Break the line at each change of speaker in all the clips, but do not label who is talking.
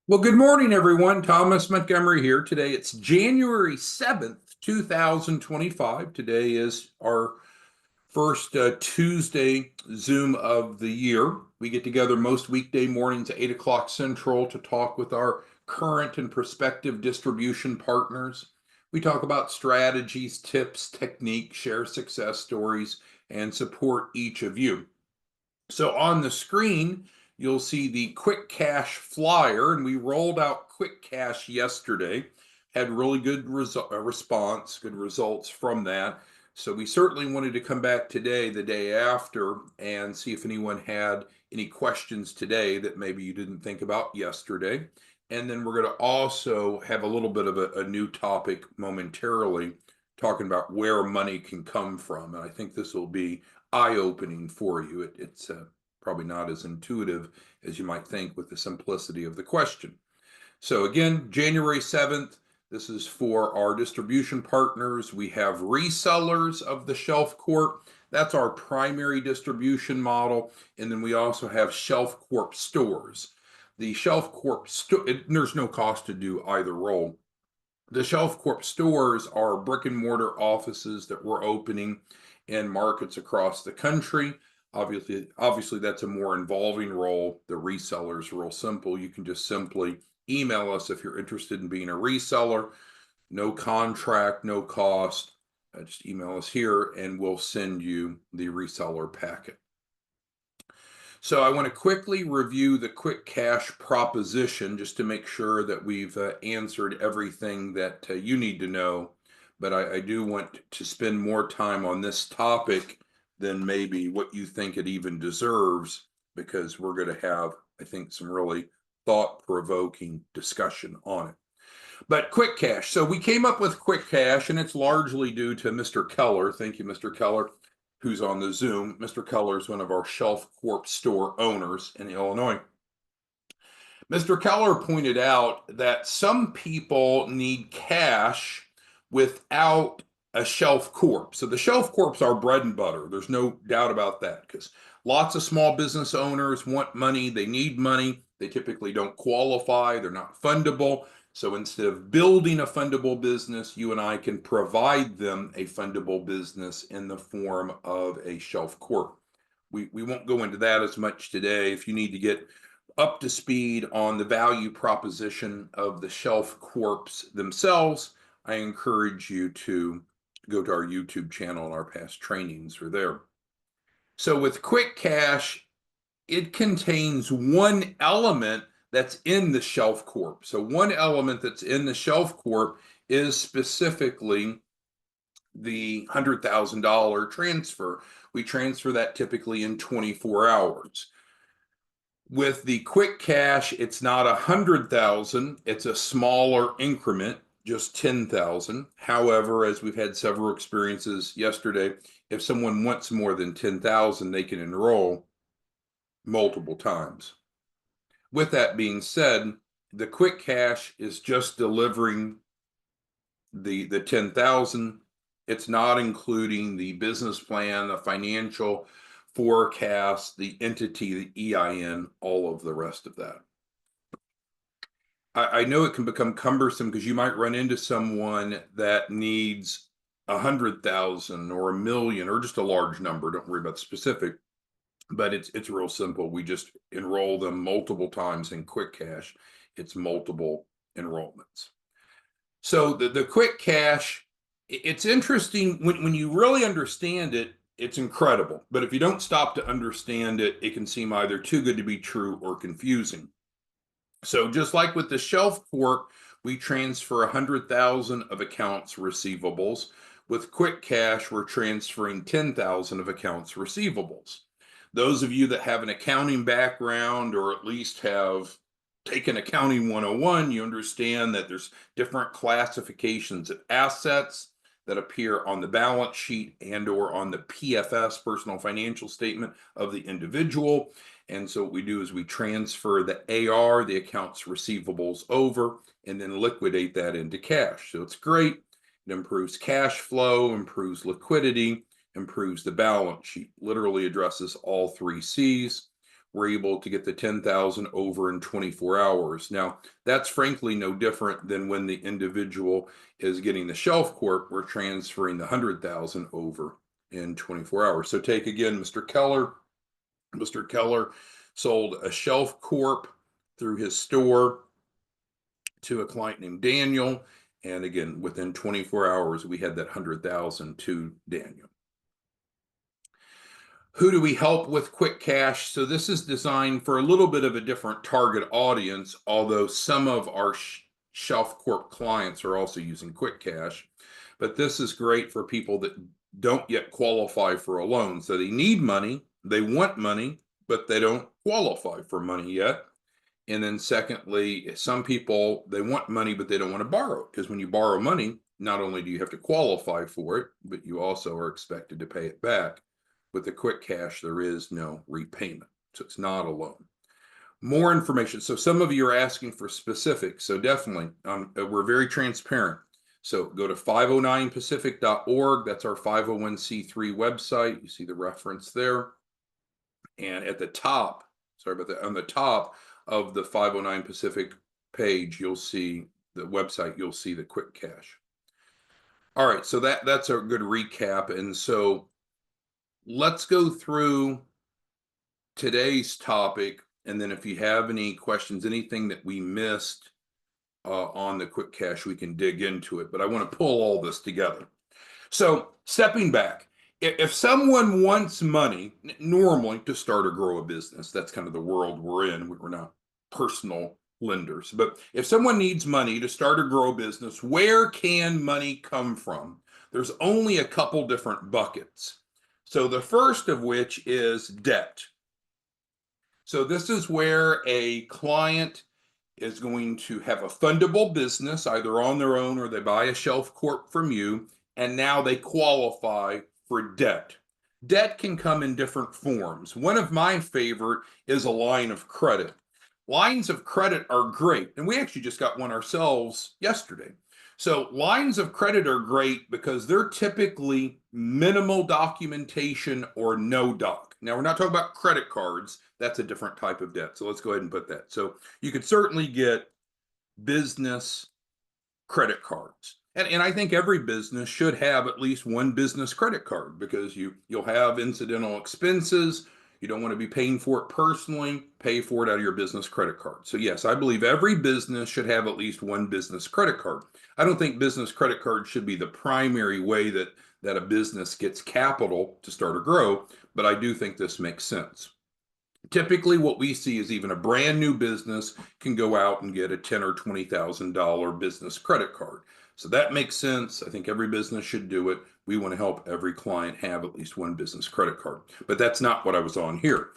Well, good morning, everyone. Thomas Montgomery here. Today it's January 7th, 2025. Today is our first Tuesday Zoom of the year. We get together most weekday mornings at 8 o'clock Central to talk with our current and prospective distribution partners. We talk about strategies, tips, techniques, share success stories, and support each of you. So on the screen, you'll see the Quick Cash flyer, and we rolled out Quick Cash yesterday. Had really good response, good results from that. So we certainly wanted to come back today, the day after, and see if anyone had any questions today that maybe you didn't think about yesterday. And then we're going to also have a little bit of a new topic momentarily, talking about where money can come from. And I think this will be eye-opening for you. It's probably not as intuitive as you might think with the simplicity of the question. So again, January 7th, this is for our distribution partners. We have resellers of the Shelf Corp. That's our primary distribution model. And then we also have Shelf Corp stores. The Shelf Corp, there's no cost to do either role. The Shelf Corp stores are brick and mortar offices that we're opening in markets across the country. Obviously, that's a more involving role. The reseller is real simple. You can just simply email us if you're interested in being a reseller. No contract, no cost. Just email us here and we'll send you the reseller packet. So I want to quickly review the Quick Cash proposition just to make sure that we've answered everything that you need to know. But I do want to spend more time on this topic than maybe what you think it even deserves, because we're going to have, I think, some really thought-provoking discussion on it. But Quick Cash. So we came up with Quick Cash, and it's largely due to Mr. Keller. Thank you, Mr. Keller, who's on the Zoom. Mr. Keller is one of our Shelf Corp store owners in Illinois. Mr. Keller pointed out that some people need cash without a Shelf Corp. So the Shelf Corp's our bread and butter. There's no doubt about that, because lots of small business owners want money. They need money. They typically don't qualify. They're not fundable. So instead of building a fundable business, you and I can provide them a fundable business in the form of a Shelf Corp. We won't go into that as much today. If you need to get up to speed on the value proposition of the Shelf Corps themselves, I encourage you to go to our YouTube channel, and our past trainings are there. So with Quick Cash, it contains one element that's in the Shelf Corp. So one element that's in the Shelf Corp is specifically the $100,000 transfer. We transfer that typically in 24 hours. With the Quick Cash, it's not 100,000, it's a smaller increment, just 10,000. However, as we've had several experiences yesterday, if someone wants more than 10,000, they can enroll multiple times. With that being said, the Quick Cash is just delivering the 10,000. It's not including the business plan, the financial forecast, the entity, the EIN, all of the rest of that. I know it can become cumbersome because you might run into someone that needs 100,000 or 1,000,000 or just a large number. Don't worry about the specific, but it's real simple. We just enroll them multiple times in Quick Cash. It's multiple enrollments. So the Quick Cash, it's interesting when you really understand it. It's incredible. But if you don't stop to understand it, it can seem either too good to be true or confusing. So just like with the Shelf Corp, we transfer 100,000 of accounts receivables. With Quick Cash, we're transferring 10,000 of accounts receivables. Those of you that have an accounting background, or at least have taken Accounting 101, you understand that there's different classifications of assets that appear on the balance sheet and or on the PFS, personal financial statement of the individual. And so what we do is we transfer the AR, the accounts receivables, over and then liquidate that into cash. So it's great. It improves cash flow, improves liquidity, improves the balance sheet, literally addresses all three C's. we're able to get the 10,000 over in 24 hours. Now, that's frankly no different than when the individual is getting the shelf corp, we're transferring the 100,000 over in 24 hours. So take again, Mr. Keller. Mr. Keller sold a shelf corp through his store to a client named Daniel. And again, within 24 hours, we had that 100,000 to Daniel. Who do we help with quick cash? So this is designed for a little bit of a different target audience, although some of our Shelf Corp clients are also using quick cash. But this is great for people that don't yet qualify for a loan. So they need money, they want money, but they don't qualify for money yet. And then secondly, some people, they want money, but they don't want to borrow, because when you borrow money, not only do you have to qualify for it, but you also are expected to pay it back. With the quick cash, there is no repayment. So it's not a loan. More information. So some of you are asking for specifics. So definitely, we're very transparent. So go to 509pacific.org. That's our 501c3 website. You see the reference there. And at the top, sorry about that, on the top of the 509 Pacific page, you'll see the website, you'll see the quick cash. All right, so that's a good recap. And so let's go through today's topic. And then if you have any questions, anything that we missed on the quick cash, we can dig into it. But I want to pull all this together. So stepping back, if someone wants money normally to start or grow a business, that's kind of the world we're in. We're not personal lenders. But if someone needs money to start or grow a business, where can money come from? There's only a couple different buckets. So the first of which is debt. So this is where a client is going to have a fundable business, either on their own or they buy a shelf corp from you, and now they qualify for debt. Debt can come in different forms. One of my favorite is a line of credit. Lines of credit are great, and we actually just got one ourselves yesterday. So lines of credit are great because they're typically minimal documentation or no doc. Now, we're not talking about credit cards. That's a different type of debt. So let's go ahead and put that. So you could certainly get business credit cards. And I think every business should have at least one business credit card, because you'll have incidental expenses. You don't want to be paying for it personally. Pay for it out of your business credit card. So yes, I believe every business should have at least one business credit card. I don't think business credit cards should be the primary way that a business gets capital to start or grow, but I do think this makes sense. Typically, what we see is even a brand new business can go out and get a $10,000 or $20,000 business credit card. So that makes sense. I think every business should do it. We want to help every client have at least one business credit card. But that's not what I was on here.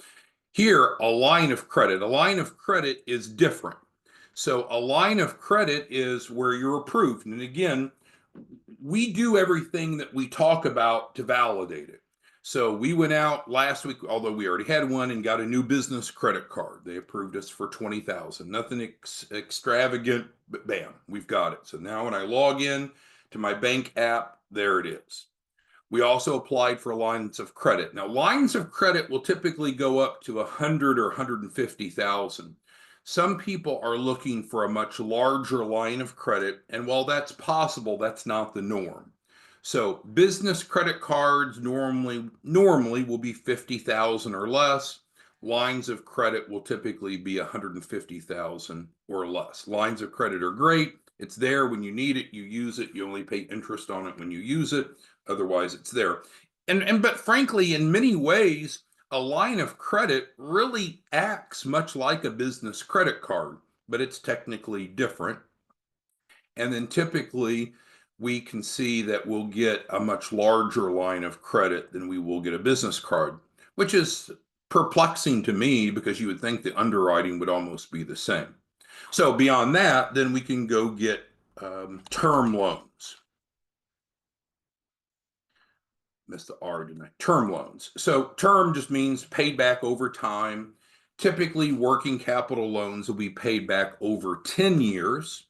Here, a line of credit. A line of credit is different. So a line of credit is where you're approved. And again, we do everything that we talk about to validate it. So we went out last week, although we already had one, and got a new business credit card. They approved us for $20,000. Nothing extravagant, but bam, we've got it. So now when I log in to my bank app, there it is. We also applied for lines of credit. Now, lines of credit will typically go up to 100 or 150,000. Some people are looking for a much larger line of credit, and while that's possible, that's not the norm. So business credit cards normally will be 50,000 or less. Lines of credit will typically be 150,000 or less. Lines of credit are great. It's there when you need it, you use it. You only pay interest on it when you use it. Otherwise, it's there. But frankly, in many ways, a line of credit really acts much like a business credit card, but it's technically different. And then typically, we can see that we'll get a much larger line of credit than we will get a business card, which is perplexing to me, because you would think the underwriting would almost be the same. So beyond that, then we can go get term loans. Missed the R tonight. Term loans. So term just means paid back over time. Typically, working capital loans will be paid back over 10 years.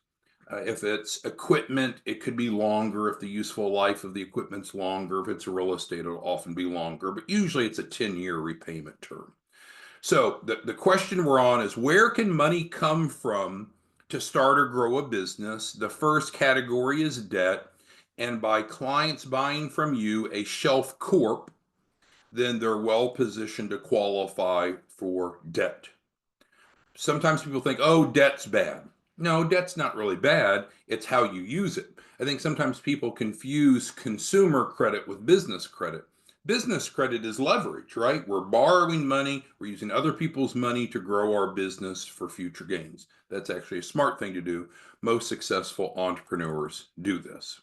If it's equipment, it could be longer. If the useful life of the equipment's longer, if it's real estate, it'll often be longer. But usually it's a 10-year repayment term. So the question we're on is, where can money come from to start or grow a business? The first category is debt. And by clients buying from you a shelf corp, then they're well positioned to qualify for debt. Sometimes people think, oh, debt's bad. No, debt's not really bad. It's how you use it. I think sometimes people confuse consumer credit with business credit. Business credit is leverage, right? We're borrowing money, we're using other people's money to grow our business for future gains. That's actually a smart thing to do. Most successful entrepreneurs do this.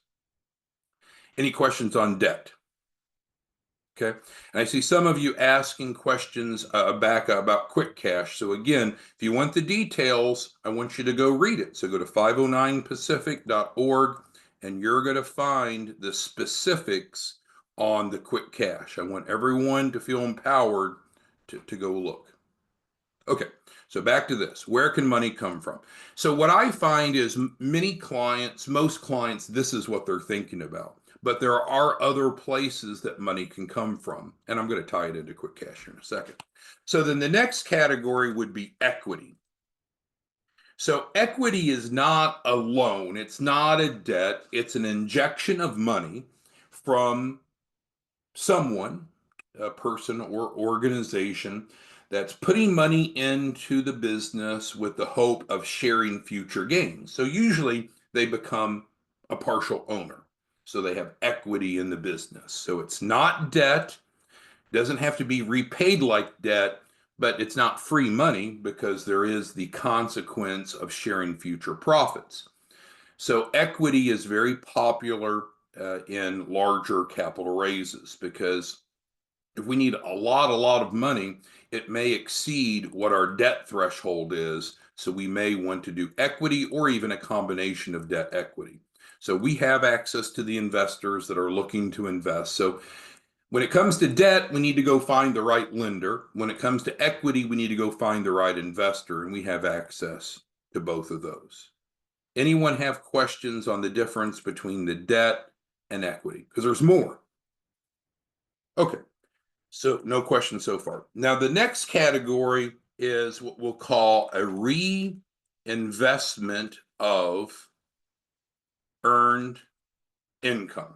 Any questions on debt? Okay. And I see some of you asking questions back about Quick Cash. So again, if you want the details, I want you to go read it. So go to 509pacific.org and you're going to find the specifics on the Quick Cash. I want everyone to feel empowered to go look. Okay, so back to this. Where can money come from? So what I find is many clients, most clients, this is what they're thinking about. But there are other places that money can come from. And I'm going to tie it into Quick Cash here in a second. So then the next category would be equity. So equity is not a loan. It's not a debt. It's an injection of money from someone, a person or organization, that's putting money into the business with the hope of sharing future gains. So usually they become a partial owner. So they have equity in the business. So it's not debt, doesn't have to be repaid like debt, but it's not free money because there is the consequence of sharing future profits. So equity is very popular in larger capital raises because if we need a lot of money, it may exceed what our debt threshold is. So we may want to do equity or even a combination of debt equity. So we have access to the investors that are looking to invest. So when it comes to debt, we need to go find the right lender. When it comes to equity, we need to go find the right investor, and we have access to both of those. Anyone have questions on the difference between the debt and equity? Because there's more. Okay. So no questions so far. Now, the next category is what we'll call a reinvestment of earned income.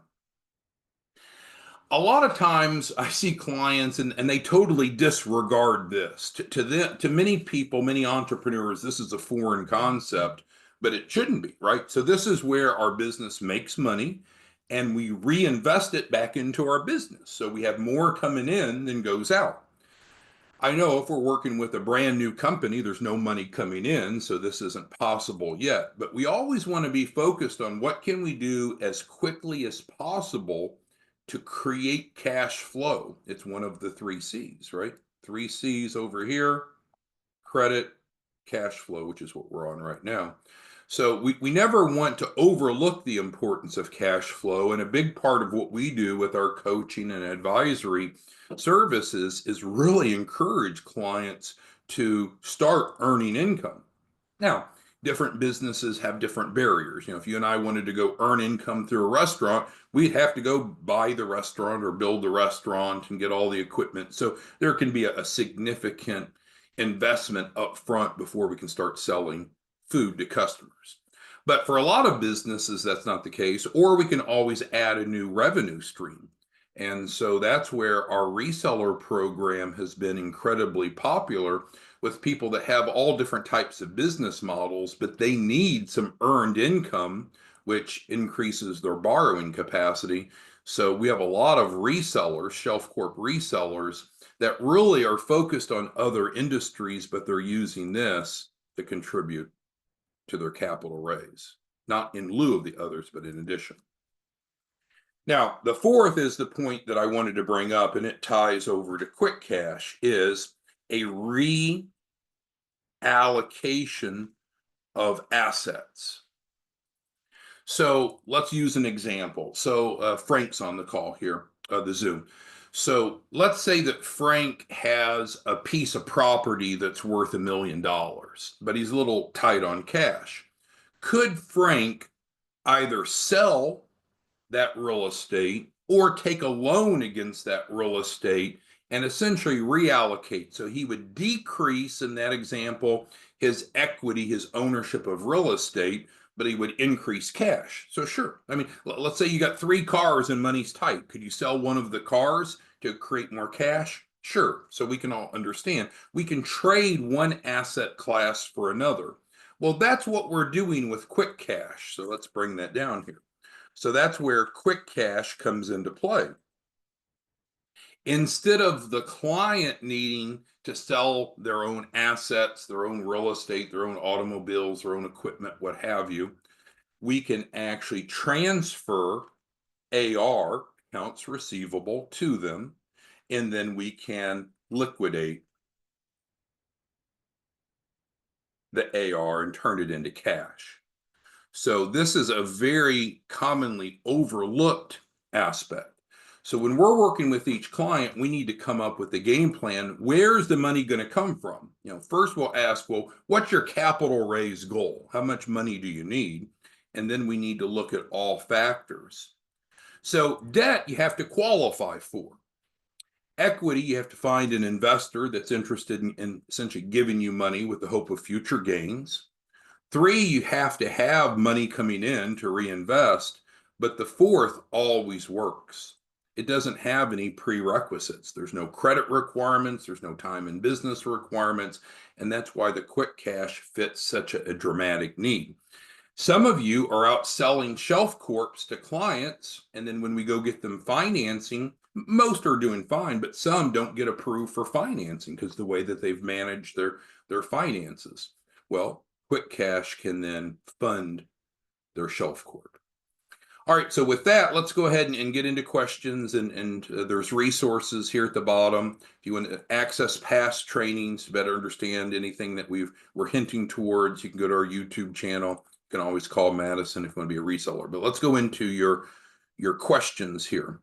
A lot of times I see clients and they totally disregard this. To many people, many entrepreneurs, this is a foreign concept, but it shouldn't be, right? So this is where our business makes money and we reinvest it back into our business. So we have more coming in than goes out. I know if we're working with a brand new company, there's no money coming in, so this isn't possible yet. But we always want to be focused on what can we do as quickly as possible to create cash flow. It's one of the 3 C's, right? 3 C's over here: credit, cash flow, which is what we're on right now. So we never want to overlook the importance of cash flow. And a big part of what we do with our coaching and advisory services is really encourage clients to start earning income. Now, different businesses have different barriers. If you and I wanted to go earn income through a restaurant, we'd have to go buy the restaurant or build the restaurant and get all the equipment. So there can be a significant investment up front before we can start selling food to customers. But for a lot of businesses, that's not the case, or we can always add a new revenue stream. And so that's where our reseller program has been incredibly popular with people that have all different types of business models, but they need some earned income, which increases their borrowing capacity. So we have a lot of resellers, Shelf Corp resellers, that really are focused on other industries, but they're using this to contribute to their capital raise, not in lieu of the others, but in addition. Now, the fourth is the point that I wanted to bring up, and it ties over to Quick Cash, is a reallocation of assets. So let's use an example. So Frank's on the call here, the Zoom. So let's say that Frank has a piece of property that's worth $1 million, but he's a little tight on cash. Could Frank either sell that real estate or take a loan against that real estate and essentially reallocate. So he would decrease, in that example, his equity, his ownership of real estate, but he would increase cash. So sure, I mean, let's say you got 3 cars and money's tight. Could you sell one of the cars to create more cash? Sure. So we can all understand we can trade one asset class for another. Well, that's what we're doing with quick cash. So let's bring that down here. So that's where quick cash comes into play. Instead of the client needing to sell their own assets, their own real estate, their own automobiles, their own equipment, what have you, we can actually transfer AR, accounts receivable, to them, and then we can liquidate the AR and turn it into cash. So this is a very commonly overlooked aspect. So when we're working with each client, we need to come up with a game plan. Where's the money going to come from? First we'll ask, well, what's your capital raise goal? How much money do you need? And then we need to look at all factors. So debt, you have to qualify for. Equity, you have to find an investor that's interested in essentially giving you money with the hope of future gains. 3, you have to have money coming in to reinvest, but the 4th always works. It doesn't have any prerequisites. There's no credit requirements, there's no time and business requirements, and that's why the quick cash fits such a dramatic need. Some of you are out selling shelf corps to clients, and then when we go get them financing, most are doing fine, but some don't get approved for financing because the way that they've managed their finances. Well, quick cash can then fund their shelf corp. All right, so with that, let's go ahead and get into questions, and there's resources here at the bottom. If you want to access past trainings to better understand anything that we're hinting towards, you can go to our YouTube channel. You can always call Madison if you want to be a reseller. But let's go into your questions here.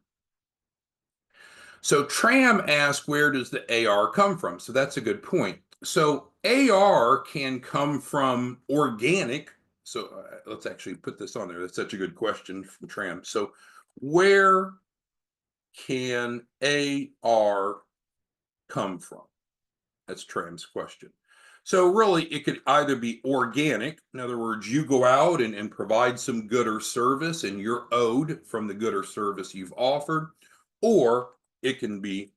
So Tram asked, where does the AR come from? So that's a good point. So AR can come from organic. So let's actually put this on there. That's such a good question from Tram. So where can AR come from? That's Tram's question. So really, it could either be organic. In other words, you go out and provide some good or service, and you're owed from the good or service you've offered, or it can be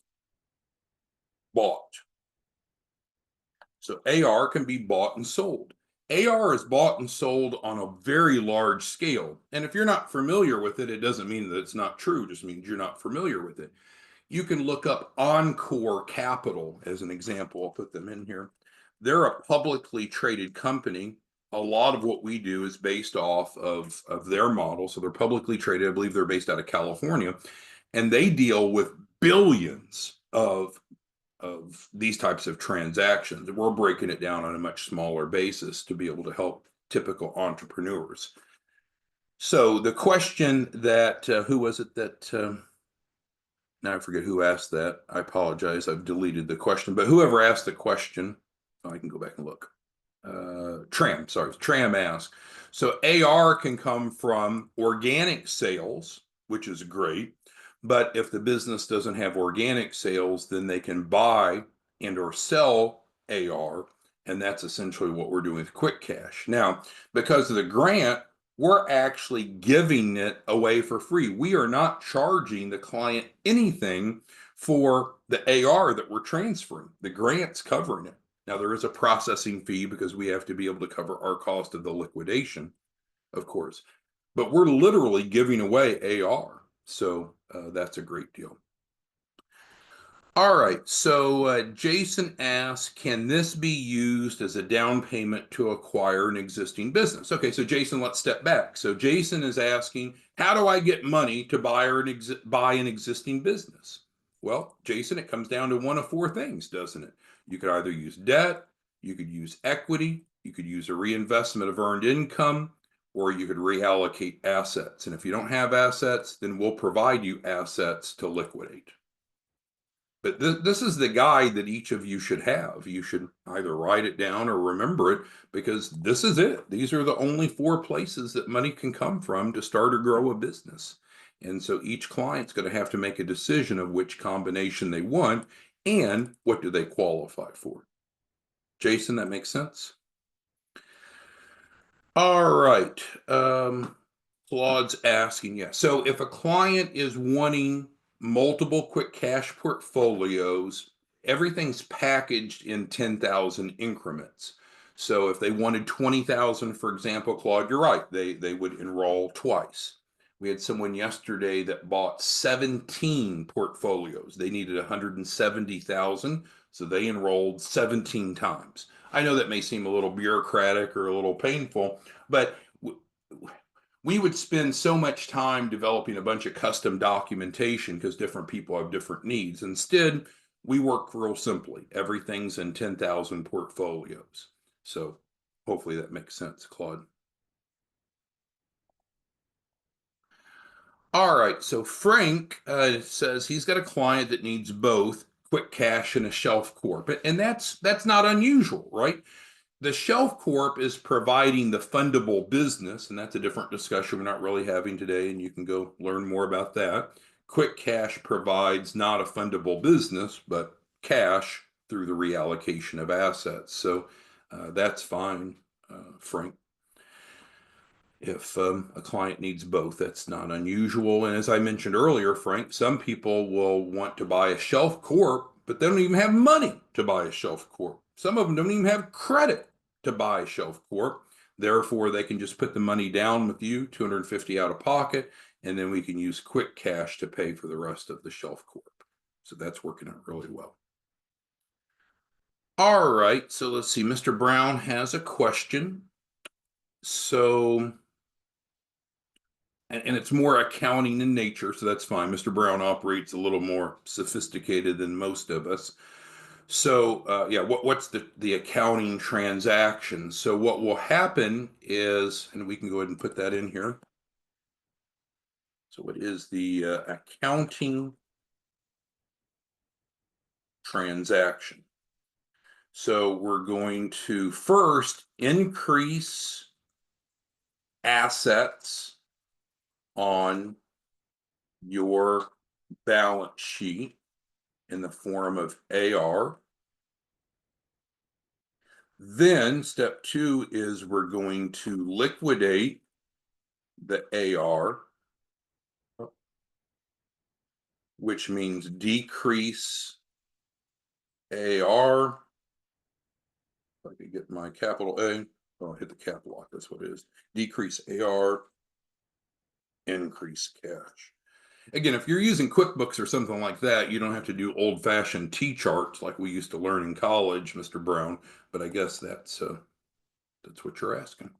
bought. So AR can be bought and sold. AR is bought and sold on a very large scale. And if you're not familiar with it, it doesn't mean that it's not true. It just means you're not familiar with it. You can look up Encore Capital as an example. I'll put them in here. They're a publicly traded company. A lot of what we do is based off of their model. So they're publicly traded. I believe they're based out of California. And they deal with billions of these types of transactions. We're breaking it down on a much smaller basis to be able to help typical entrepreneurs. So the question that, who was it that, now I forget who asked that. I apologize. I've deleted the question, but whoever asked the question, I can go back and look. Tram asked. So AR can come from organic sales, which is great. But if the business doesn't have organic sales, then they can buy and or sell AR. And that's essentially what we're doing with quick cash. Now, because of the grant, we're actually giving it away for free. We are not charging the client anything for the AR that we're transferring. The grant's covering it. Now, there is a processing fee because we have to be able to cover our cost of the liquidation, of course. But we're literally giving away AR. So that's a great deal. All right, so Jason asks, can this be used as a down payment to acquire an existing business? Okay, so Jason, let's step back. So Jason is asking, how do I get money to buy an existing business? Well, Jason, it comes down to one of 4 things, doesn't it? You could either use debt, you could use equity, you could use a reinvestment of earned income, or you could reallocate assets. And if you don't have assets, then we'll provide you assets to liquidate. But this is the guide that each of you should have. You should either write it down or remember it, because this is it. These are the only 4 places that money can come from to start or grow a business. And so each client's going to have to make a decision of which combination they want and what do they qualify for. Jason, that makes sense? All right. Claude's asking, yeah. So if a client is wanting multiple quick cash portfolios, everything's packaged in 10,000 increments. So if they wanted 20,000, for example, Claude, you're right, they would enroll twice. We had someone yesterday that bought 17 portfolios. They needed 170,000, so they enrolled 17 times. I know that may seem a little bureaucratic or a little painful, but we would spend so much time developing a bunch of custom documentation because different people have different needs. Instead, we work real simply. Everything's in 10,000 portfolios. So hopefully that makes sense, Claude. All right, so Frank says he's got a client that needs both quick cash and a shelf corp, and that's not unusual, right? The shelf corp is providing the fundable business, and that's a different discussion we're not really having today, and you can go learn more about that. Quick cash provides not a fundable business, but cash through the reallocation of assets. So that's fine, Frank. If a client needs both, that's not unusual. And as I mentioned earlier, Frank, some people will want to buy a shelf corp, but they don't even have money to buy a shelf corp. Some of them don't even have credit to buy a shelf corp. Therefore, they can just put the money down with you, 250 out of pocket, and then we can use quick cash to pay for the rest of the shelf corp. So that's working out really well. All right, so let's see. Mr. Brown has a question. So and it's more accounting in nature, so that's fine. Mr. Brown operates a little more sophisticated than most of us. So yeah, what's the accounting transaction? So what will happen is, and we can go ahead and put that in here. So what is the accounting transaction? So we're going to first increase assets on your balance sheet in the form of AR. Then step 2 is we're going to liquidate the AR, which means decrease AR. If I could get my capital A, oh, hit the cap lock, that's what it is. Decrease AR, increase cash. Again, if you're using QuickBooks or something like that, you don't have to do old-fashioned T-charts like we used to learn in college, Mr. Brown, but I guess that's what you're asking.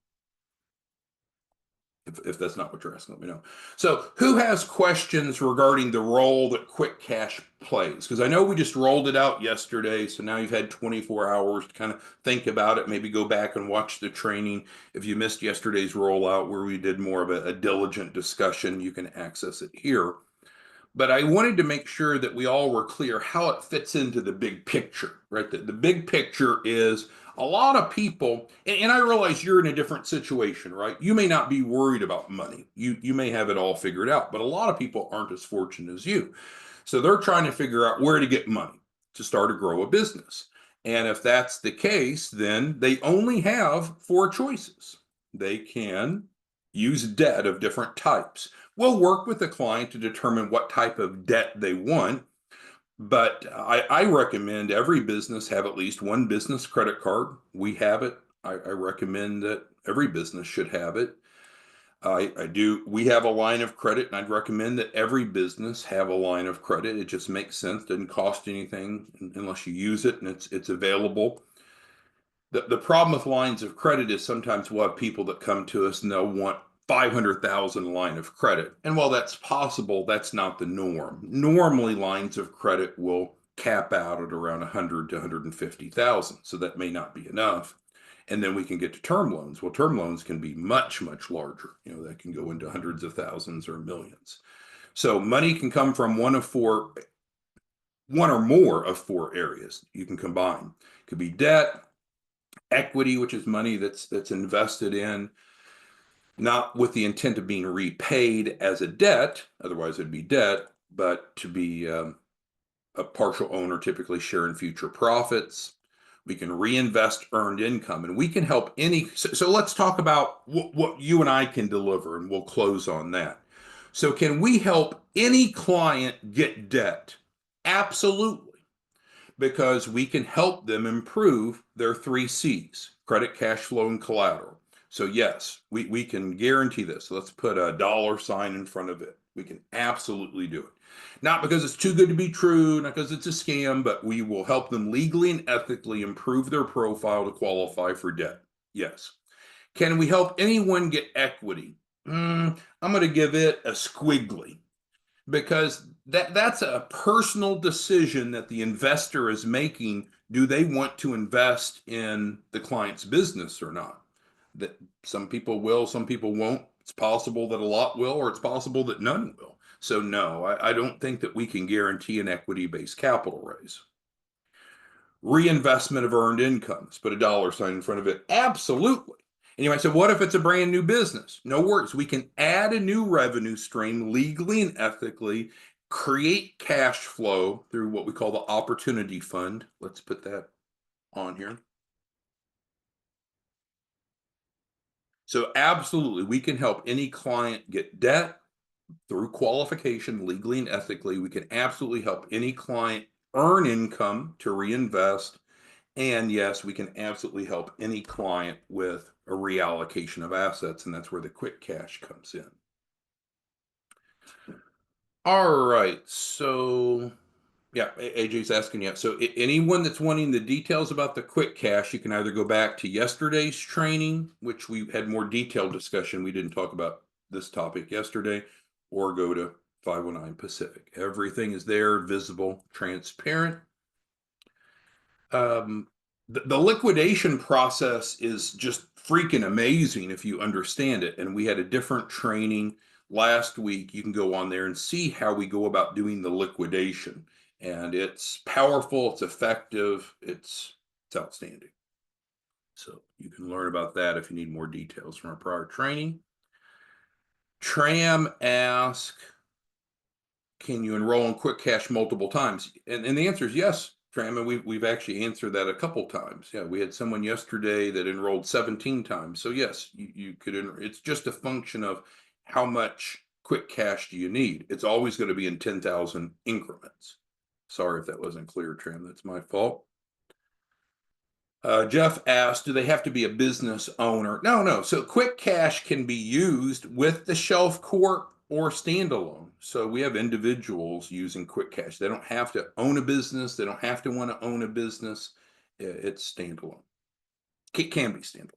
If that's not what you're asking, let me know. So who has questions regarding the role that quick cash plays? Because I know we just rolled it out yesterday, so now you've had 24 hours to kind of think about it, maybe go back and watch the training. If you missed yesterday's rollout where we did more of a diligent discussion, you can access it here. But I wanted to make sure that we all were clear how it fits into the big picture, right? The big picture is a lot of people, and I realize you're in a different situation, right? You may not be worried about money. You may have it all figured out, but a lot of people aren't as fortunate as you. So they're trying to figure out where to get money to start or grow a business. And if that's the case, then they only have 4 choices. They can use debt of different types. We'll work with the client to determine what type of debt they want, but I recommend every business have at least one business credit card. We have it. I recommend that every business should have it. I do. We have a line of credit, and I'd recommend that every business have a line of credit. It just makes sense. Doesn't cost anything unless you use it, and it's available. The problem with lines of credit is sometimes we'll have people that come to us and they'll want 500,000 line of credit. And while that's possible, that's not the norm. Normally, lines of credit will cap out at around 100 to 150,000. So that may not be enough. And then we can get to term loans. Well, term loans can be much, much larger. You know, that can go into hundreds of thousands or millions. So money can come from one or more of 4 areas you can combine. It could be debt, equity, which is money that's invested in not with the intent of being repaid as a debt, otherwise it'd be debt, but to be a partial owner, typically share in future profits. We can reinvest earned income, and we can help any. So let's talk about what you and I can deliver, and we'll close on that. So, can we help any client get debt? Absolutely, because we can help them improve their 3 C's: credit, cash flow, and collateral. So, yes, we can guarantee this. So let's put a $ in front of it. We can absolutely do it. Not because it's too good to be true, not because it's a scam, but we will help them legally and ethically improve their profile to qualify for debt. Yes. Can we help anyone get equity? I'm going to give it a squiggly, because that's a personal decision that the investor is making. Do they want to invest in the client's business or not? That some people will, some people won't. It's possible that a lot will, or it's possible that none will. So no, I don't think that we can guarantee an equity-based capital raise. Reinvestment of earned income. Let's put a $ in front of it. Absolutely. And you might say, what if it's a brand new business? No worries. We can add a new revenue stream legally and ethically, create cash flow through what we call the opportunity fund. Let's put that on here. So absolutely, we can help any client get debt through qualification legally and ethically. We can absolutely help any client earn income to reinvest. And yes, we can absolutely help any client with a reallocation of assets, and that's where the quick cash comes in. All right, so yeah, AJ's asking you. So anyone that's wanting the details about the quick cash, you can either go back to yesterday's training, which we had more detailed discussion. We didn't talk about this topic yesterday, or go to 509 Pacific. Everything is there, visible, transparent. The liquidation process is just freaking amazing if you understand it. And we had a different training last week. You can go on there and see how we go about doing the liquidation. And it's powerful, it's effective, it's outstanding. So you can learn about that if you need more details from our prior training. Tram asks, can you enroll in quick cash multiple times? And the answer is yes, Tram, and we've actually answered that a couple times. Yeah, we had someone yesterday that enrolled 17 times. So yes, you could. It's just a function of how much quick cash do you need. It's always going to be in 10,000 increments. Sorry if that wasn't clear, Tram. That's my fault. Jeff asked, do they have to be a business owner? No. So quick cash can be used with the Shelf Corp or standalone. So we have individuals using quick cash. They don't have to own a business. They don't have to want to own a business. It's standalone. It can be standalone.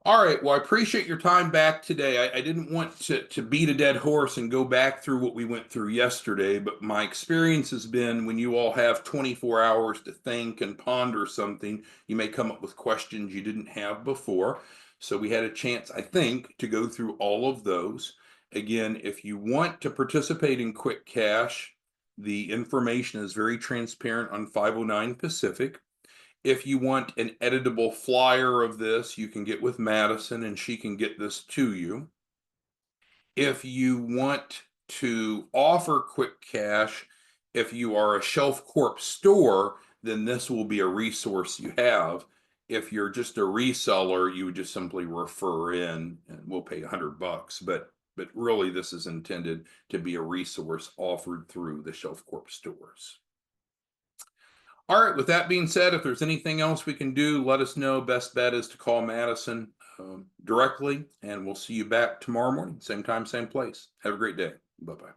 All right. Well, I appreciate your time back today. I didn't want to beat a dead horse and go back through what we went through yesterday, but my experience has been when you all have 24 hours to think and ponder something, you may come up with questions you didn't have before. So we had a chance, I think, to go through all of those. Again, if you want to participate in Quick Cash, the information is very transparent on 509 Pacific. If you want an editable flyer of this, you can get with Madison and she can get this to you. If you want to offer quick cash, if you are a Shelf Corp store, then this will be a resource you have. If you're just a reseller, you would just simply refer in and we'll pay $100. But really, this is intended to be a resource offered through the Shelf Corp stores. All right, with that being said, if there's anything else we can do, let us know. Best bet is to call Madison directly, and we'll see you back tomorrow morning, same time, same place. Have a great day. Bye-bye.